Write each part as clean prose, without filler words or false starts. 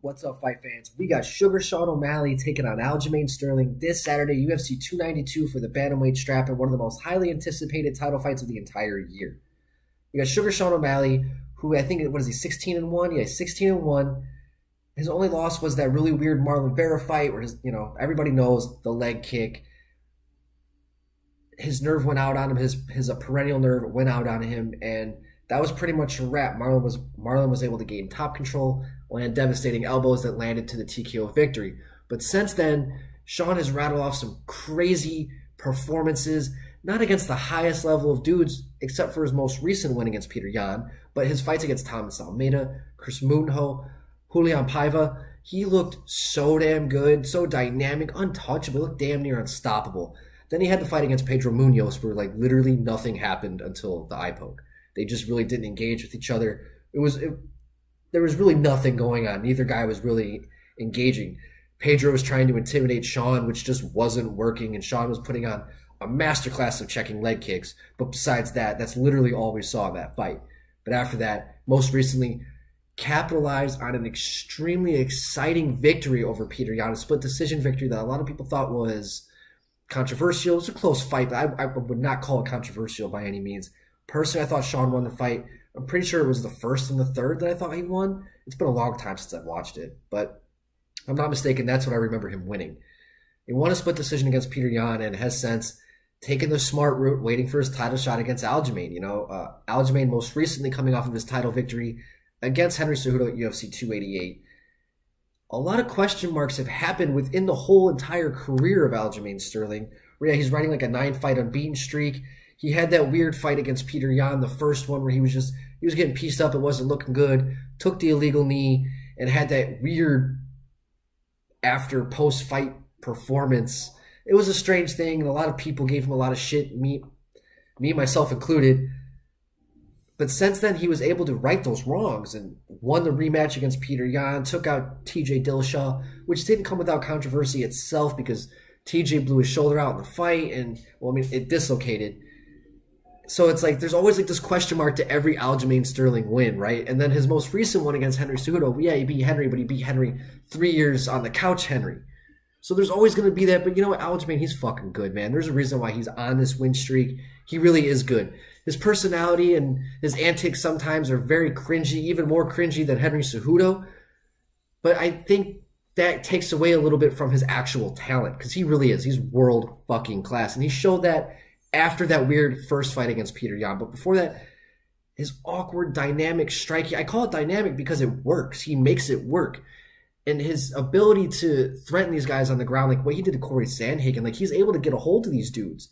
What's up, fight fans? We got Sugar Sean O'Malley taking on Aljamain Sterling this Saturday, UFC 292 for the Bantamweight strap and one of the most highly anticipated title fights of the entire year. We got Sugar Sean O'Malley, who I think, what is he, 16-1? Yeah, 16-1. His only loss was that really weird Marlon Vera fight where, everybody knows the leg kick. His nerve went out on him, his perennial nerve went out on him, and that was pretty much a wrap. Marlon was able to gain top control, land devastating elbows that landed to the TKO victory. But since then, Sean has rattled off some crazy performances, not against the highest level of dudes, except for his most recent win against Peter Yan, but his fights against Thomas Almeida, Chris Munho, Julian Paiva. He looked so damn good, so dynamic, untouchable, looked damn near unstoppable. Then he had the fight against Pedro Munoz where literally nothing happened until the eye poke. They just really didn't engage with each other. There was really nothing going on. Neither guy was really engaging. Pedro was trying to intimidate Sean, which just wasn't working, and Sean was putting on a masterclass of checking leg kicks. But besides that, that's literally all we saw in that fight. But after that, most recently, capitalized on an extremely exciting victory over Peter Yan, a split decision victory that a lot of people thought was controversial. It was a close fight, but I would not call it controversial by any means. Personally, I thought Sean won the fight. I'm pretty sure it was the first and the third that I thought he won. It's been a long time since I've watched it, but if I'm not mistaken, that's what I remember him winning. He won a split decision against Peter Yan and has since taken the smart route, waiting for his title shot against Aljamain. Aljamain most recently coming off of his title victory against Henry Cejudo at UFC 288. A lot of question marks have happened within the whole entire career of Aljamain Sterling. Where he's riding like a 9-fight unbeaten streak. He had that weird fight against Peter Yan, the first one where he was getting pieced up, it wasn't looking good, took the illegal knee, and had that weird after post-fight performance. It was a strange thing, and a lot of people gave him a lot of shit, me myself included. But since then, he was able to right those wrongs and won the rematch against Peter Yan, took out TJ Dillashaw, which didn't come without controversy itself because TJ blew his shoulder out in the fight, and, it dislocated. So it's like there's always this question mark to every Aljamain Sterling win, right? And then his most recent one against Henry Cejudo, yeah, he beat Henry, but he beat Henry 3 years on the couch Henry. So there's always going to be that. But you know what, Aljamain, he's fucking good, man. There's a reason why he's on this win streak. He really is good. His personality and his antics sometimes are very cringy, even more cringy than Henry Cejudo. But I think that takes away a little bit from his actual talent because he really is. He's world fucking class. And he showed that after that weird first fight against Peter Yan. But before that, his awkward, dynamic striking. I call it dynamic because it works. He makes it work. And his ability to threaten these guys on the ground, like what he did to Corey Sandhagen, he's able to get a hold of these dudes.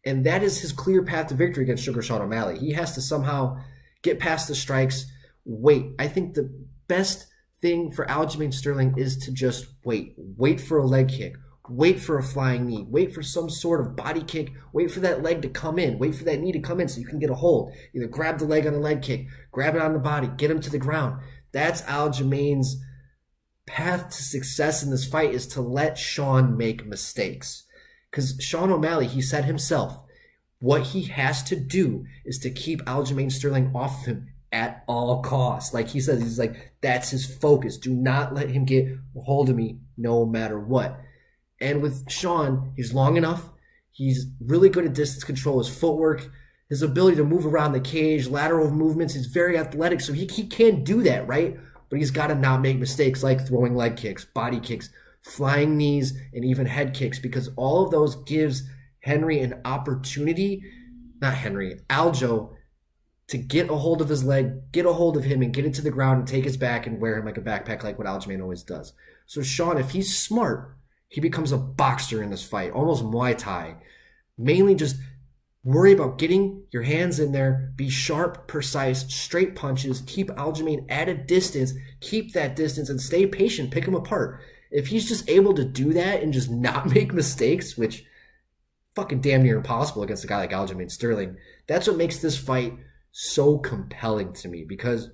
And that is his clear path to victory against Sugar Sean O'Malley. He has to somehow get past the strikes, wait. I think the best thing for Aljamain Sterling is to just wait. Wait for a leg kick. Wait for a flying knee. Wait for some sort of body kick. Wait for that leg to come in. Wait for that knee to come in so you can get a hold. Either grab the leg on a leg kick, grab it on the body, get him to the ground. That's Aljamain's path to success in this fight, is to let Sean make mistakes. Because Sean O'Malley, he said himself, what he has to do is to keep Aljamain Sterling off of him at all costs. Like he says, he's like, that's his focus. Do not let him get a hold of me no matter what. And with Sean, he's long enough. He's really good at distance control. His footwork, his ability to move around the cage, lateral movements. He's very athletic, so he can do that, right? But he's got to not make mistakes like throwing leg kicks, body kicks, flying knees, and even head kicks, because all of those gives Henry an opportunity, Aljo, to get a hold of his leg, get a hold of him, and get it to the ground and take his back and wear him like a backpack like what Aljamain always does. So Sean, if he's smart, he becomes a boxer in this fight, almost Muay Thai. Mainly just worry about getting your hands in there, be sharp, precise, straight punches, keep Aljamain at a distance, keep that distance, and stay patient, pick him apart. If he's just able to do that and just not make mistakes, which fucking damn near impossible against a guy like Aljamain Sterling, that's what makes this fight so compelling to me, because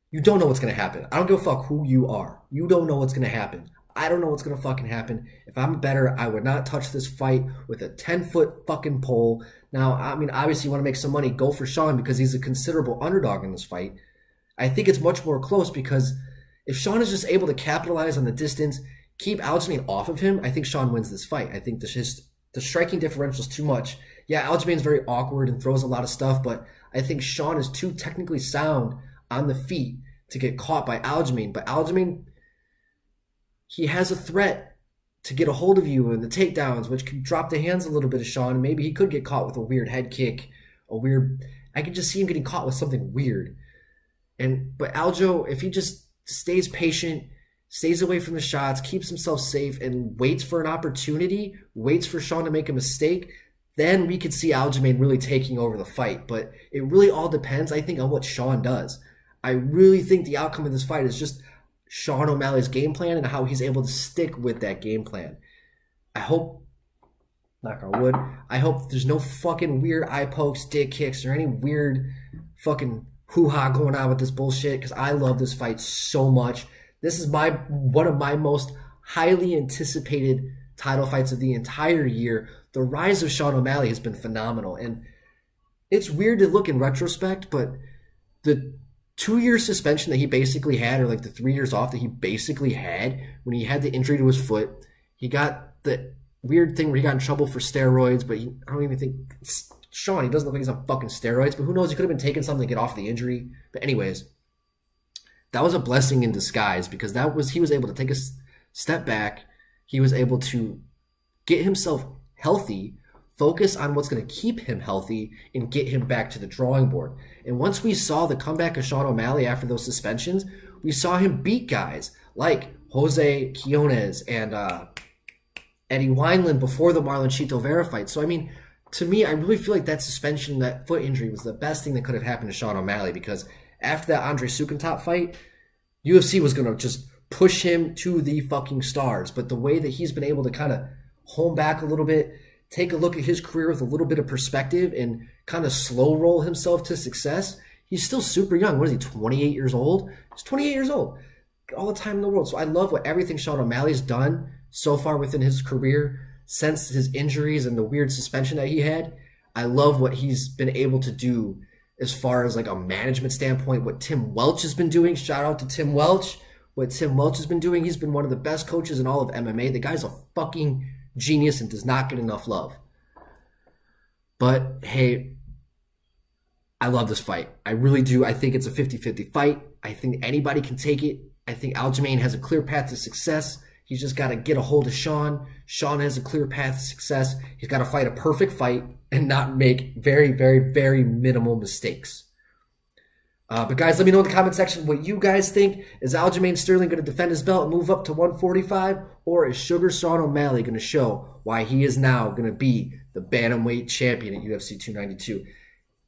you don't know what's going to happen. I don't give a fuck who you are. You don't know what's going to happen. I don't know what's going to fucking happen. If I'm better, I would not touch this fight with a 10-foot fucking pole. Now, obviously you want to make some money, go for Sean because he's a considerable underdog in this fight. I think it's much more close because If Sean is just able to capitalize on the distance, keep Aljamain off of him, I think Sean wins this fight. I think the striking differential is too much. Yeah, Aljamain's very awkward and throws a lot of stuff, but I think Sean is too technically sound on the feet to get caught by Aljamain. But Aljamain, he has a threat to get a hold of you in the takedowns, which could drop the hands a little bit of Sean. Maybe he could get caught with a weird head kick, I could just see him getting caught with something weird. But Aljo, if he just stays patient, stays away from the shots, keeps himself safe, and waits for an opportunity, waits for Sean to make a mistake, then we could see Aljamain really taking over the fight. But it really all depends, I think, on what Sean does. I really think the outcome of this fight is just Sean O'Malley's game plan and how he's able to stick with that game plan. I hope, knock on wood, I hope there's no fucking weird eye pokes, dick kicks, or any weird fucking hoo-ha going on with this bullshit, because I love this fight so much. This is one of my most highly anticipated title fights of the entire year. The rise of Sean O'Malley has been phenomenal, and it's weird to look in retrospect, but the 2-year suspension that he basically had, or like the 3 years off that he basically had when he had the injury to his foot, he got the weird thing where he got in trouble for steroids, but I don't even think Sean, he doesn't look like he's on fucking steroids, but who knows, he could have been taking something to get off the injury. But anyways, that was a blessing in disguise, because he was able to take a step back. He was able to get himself healthy, focus on what's going to keep him healthy, and get him back to the drawing board. And once we saw the comeback of Sean O'Malley after those suspensions, we saw him beat guys like Jose Quinones and Eddie Wineland before the Marlon Chito Vera fight. So, I mean, to me, I really feel like that suspension, that foot injury, was the best thing that could have happened to Sean O'Malley, because after that Andre Sukentop fight, UFC was going to just push him to the fucking stars. But the way that he's been able to kind of hone back a little bit, take a look at his career with a little bit of perspective, and kind of slow roll himself to success. He's still super young. What is he, 28 years old? He's 28 years old. All the time in the world. So I love everything Sean O'Malley's done so far within his career since his injuries and the weird suspension that he had. I love what he's been able to do as far as like a management standpoint, what Tim Welch has been doing. Shout out to Tim Welch. What Tim Welch has been doing. He's been one of the best coaches in all of MMA. The guy's a fucking genius and does not get enough love. But hey, I love this fight. I really do. I think it's a 50-50 fight. I think anybody can take it. I think Aljamain has a clear path to success. He's just got to get a hold of Sean. Sean has a clear path to success. He's got to fight a perfect fight and not make very, very, very minimal mistakes. But guys, let me know in the comment section what you guys think. Is Aljamain Sterling going to defend his belt and move up to 145? Or is Sugar Sean O'Malley going to show why he is now going to be the Bantamweight champion at UFC 292?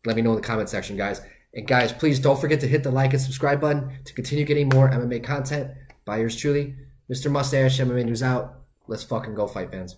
Let me know in the comment section, guys. And guys, please don't forget to hit the like and subscribe button to continue getting more MMA content. By yours truly, Mr. Mustache, MMA News out. Let's fucking go, fight fans.